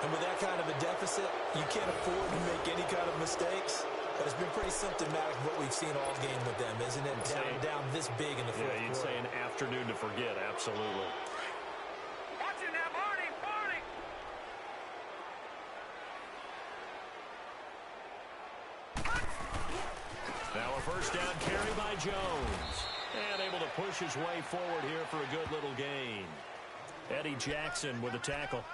And with that kind of a deficit, you can't afford to make any kind of mistakes. But it's been pretty symptomatic of what we've seen all game with them, isn't it? Down this big in the fourth quarter. Yeah, you'd say an afternoon to forget. Absolutely. Watch it now, Barney. Now a first down carry by Jones. And able to push his way forward here for a good little gain. Eddie Jackson with a tackle.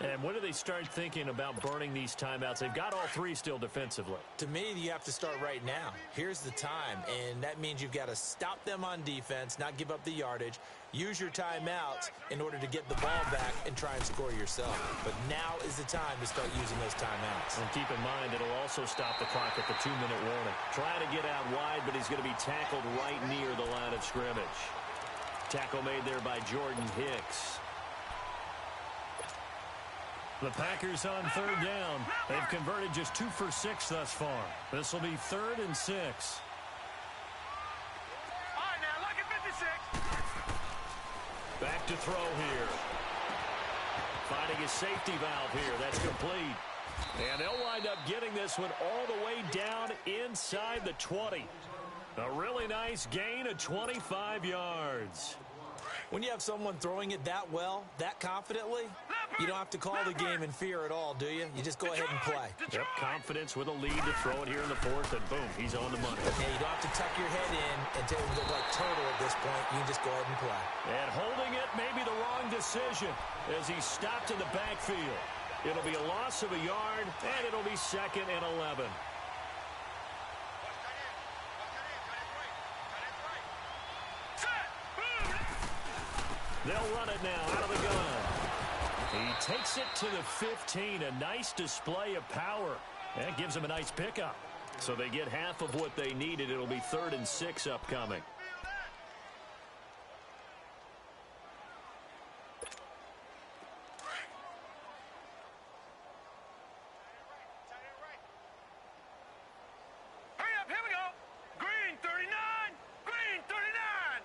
And when do they start thinking about burning these timeouts? They've got all 3 still defensively. To me, you have to start right now. Here's the time, and that means you've got to stop them on defense, not give up the yardage, use your timeouts in order to get the ball back and try and score yourself. But now is the time to start using those timeouts. And keep in mind, it'll also stop the clock at the 2-minute warning. Trying to get out wide, but he's going to be tackled right near the line of scrimmage. Tackle made there by Jordan Hicks. The Packers on 3rd down. They've converted just 2 for 6 thus far. This will be 3rd and 6. All right, now, lucky 56. Back to throw here. Finding his safety valve here. That's complete. And they'll wind up getting this one all the way down inside the 20. A really nice gain of 25 yards. When you have someone throwing it that well, that confidently, you don't have to call the game in fear at all, do you? You just go ahead and play. Yep, confidence with a lead to throw it here in the fourth, and boom, he's on the money. Yeah, you don't have to tuck your head in and look like turtle at this point. You can just go ahead and play. And holding it may be the wrong decision as he's stopped in the backfield. It'll be a loss of a yard, and it'll be 2nd and 11. They'll run it now out of the gun. He takes it to the 15. A nice display of power. That gives him a nice pickup. So they get half of what they needed. It'll be 3rd and 6 upcoming. Hurry up, here we go. Green 39. Green 39.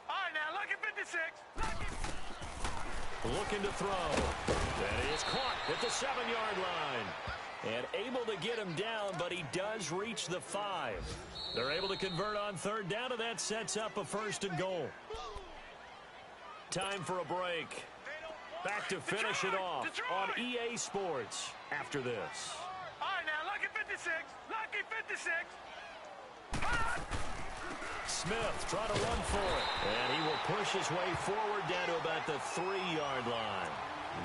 All right, now, lucky 56. Looking to throw. That is caught at the 7-yard line. And able to get him down, but he does reach the 5. They're able to convert on 3rd down, and that sets up a 1st and goal. Time for a break. Back to finish it off on EA Sports after this. All right, now, lucky 56. Lucky 56. Smith trying to run for it. And he will push his way forward down to about the 3-yard line.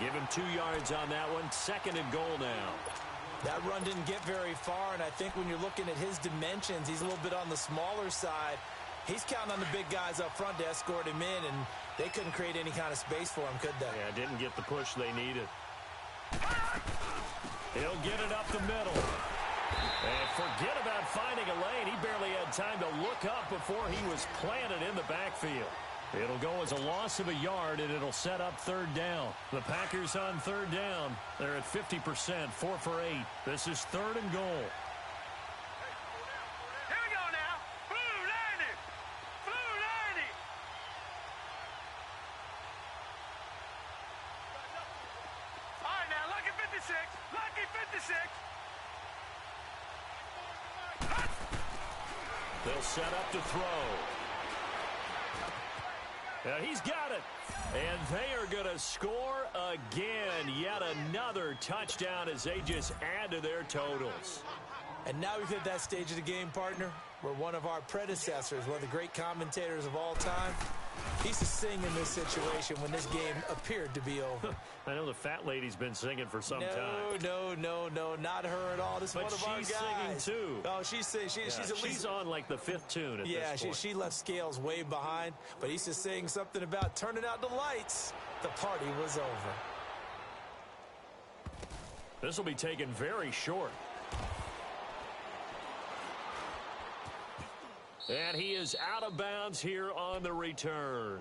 Give him 2 yards on that one. 2nd and goal now. That run didn't get very far, and I think when you're looking at his dimensions, he's a little bit on the smaller side. He's counting on the big guys up front to escort him in, and they couldn't create any kind of space for him, could they? Yeah, didn't get the push they needed. He'll get it up the middle. And forget about finding a lane. He barely had time to look up before he was planted in the backfield. It'll go as a loss of a yard, and it'll set up 3rd down. The Packers on 3rd down. They're at 50%, 4 for 8. This is 3rd and goal. Here we go now. Blue 90. Blue 90. All right, now, lucky 56. Lucky 56. They'll set up to throw. He's got it. And they are going to score again. Yet another touchdown as they just add to their totals. And now we've hit that stage of the game, partner, where one of our predecessors, one of the great commentators of all time, he used to sing in this situation when this game appeared to be over. I know the fat lady's been singing for some time. No, not her at all. This is But one of our guys. she's singing too. Oh, she's singing. She's at least she's on like the 5th tune at this point. She left Scales way behind, but he's just saying something about turning out the lights. The party was over. This will be taken very short. And he is out of bounds here on the return.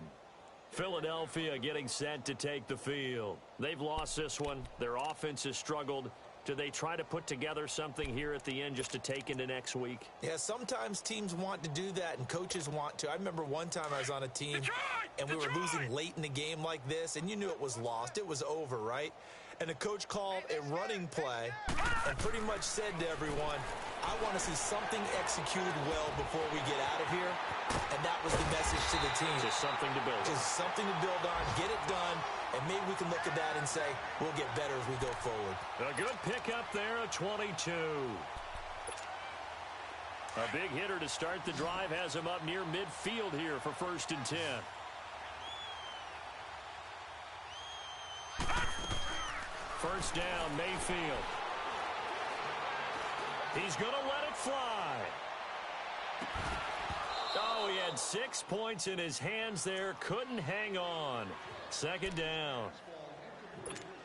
Philadelphia getting set to take the field. They've lost this one. Their offense has struggled. Do they try to put together something here at the end just to take into next week? Yeah, sometimes teams want to do that and coaches want to. I remember one time I was on a team and we were losing late in the game like this, and you knew it was lost. It was over, right? And the coach called a running play and pretty much said to everyone, I want to see something executed well before we get out of here. And that was the message to the team. Just something to build on. Just something to build on, get it done, and maybe we can look at that and say, we'll get better as we go forward. A good pickup there, a 22. A big hitter to start the drive has him up near midfield here for 1st and 10. First down, Mayfield. He's going to let it fly. Oh, he had 6 points in his hands there. Couldn't hang on. 2nd down.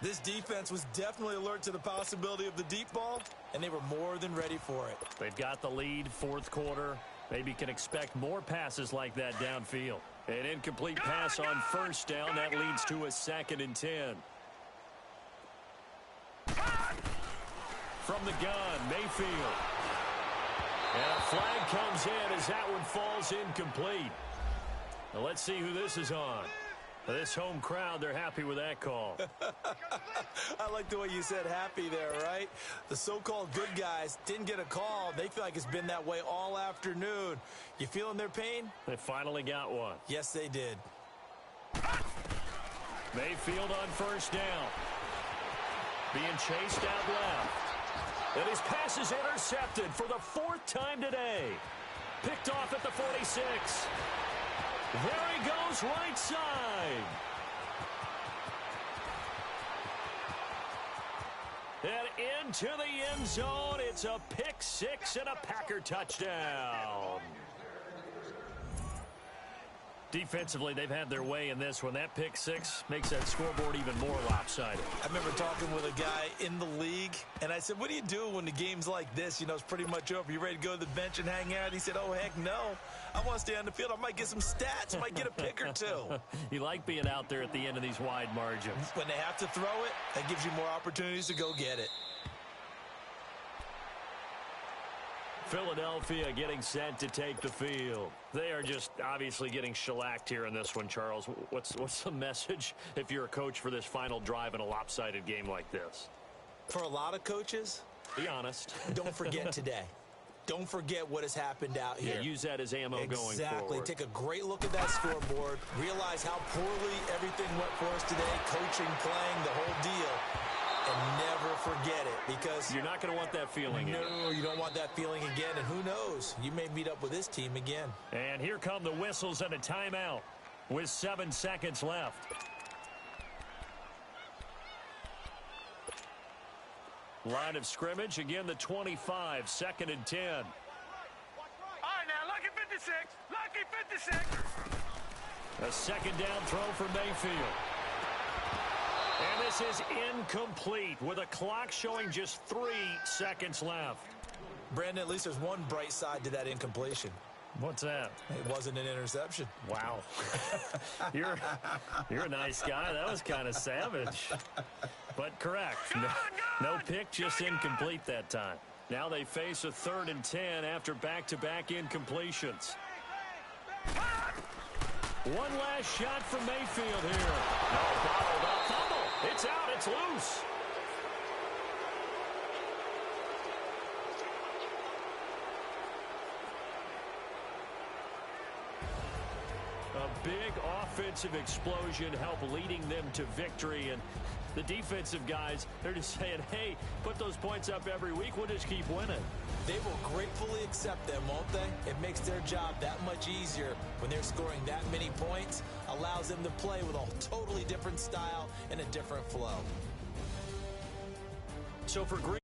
This defense was definitely alert to the possibility of the deep ball, and they were more than ready for it. They've got the lead, 4th quarter. Maybe can expect more passes like that downfield. An incomplete pass on 1st down. That leads to a 2nd and 10. From the gun, Mayfield. And a flag comes in as that one falls incomplete. Now let's see who this is on. This home crowd, they're happy with that call. I like the way you said happy there, right? The so-called good guys didn't get a call. They feel like it's been that way all afternoon. You feeling their pain? They finally got one. Yes, they did. Mayfield on first down. Being chased out left. And his pass is intercepted for the 4th time today. Picked off at the 46. There he goes, right side. And into the end zone. It's a pick six and a Packer touchdown. Defensively, they've had their way in this one. That pick six makes that scoreboard even more lopsided. I remember talking with a guy in the league, and I said, what do you do when the game's like this? You know, it's pretty much over. You ready to go to the bench and hang out? He said, oh, heck no. I want to stay on the field. I might get some stats. I might get a pick or two. You like being out there at the end of these wide margins. When they have to throw it, that gives you more opportunities to go get it. Philadelphia getting set to take the field. They are just obviously getting shellacked here in this one, Charles. What's the message if you're a coach for this final drive in a lopsided game like this? For a lot of coaches, be honest. Don't forget today. Don't forget what has happened out here. Yeah, use that as ammo going forward. Exactly. Take a great look at that scoreboard. Realize how poorly everything went for us today. Coaching, playing, the whole deal. And never forget it, because you're not going to want that feeling. No, you don't want that feeling again. And who knows? You may meet up with this team again. And here come the whistles and a timeout with 7 seconds left. Line of scrimmage, again the 25, 2nd and 10. All right, now, lucky 56. Lucky 56. A second down throw for Mayfield. And this is incomplete with a clock showing just 3 seconds left. Brandon, at least there's one bright side to that incompletion. What's that? It wasn't an interception. Wow. You're a nice guy. That was kind of savage. But correct. No pick, just incomplete that time. Now they face a 3rd and 10 after back-to-back incompletions. One last shot for Mayfield here. No, bottled up. Fumble. It's out. It's loose. A big offensive explosion helped leading them to victory. And the defensive guys, they're just saying, hey, put those points up every week. We'll just keep winning. They will gratefully accept them, won't they? It makes their job that much easier when they're scoring that many points. Allows them to play with a totally different style and a different flow. So for Green.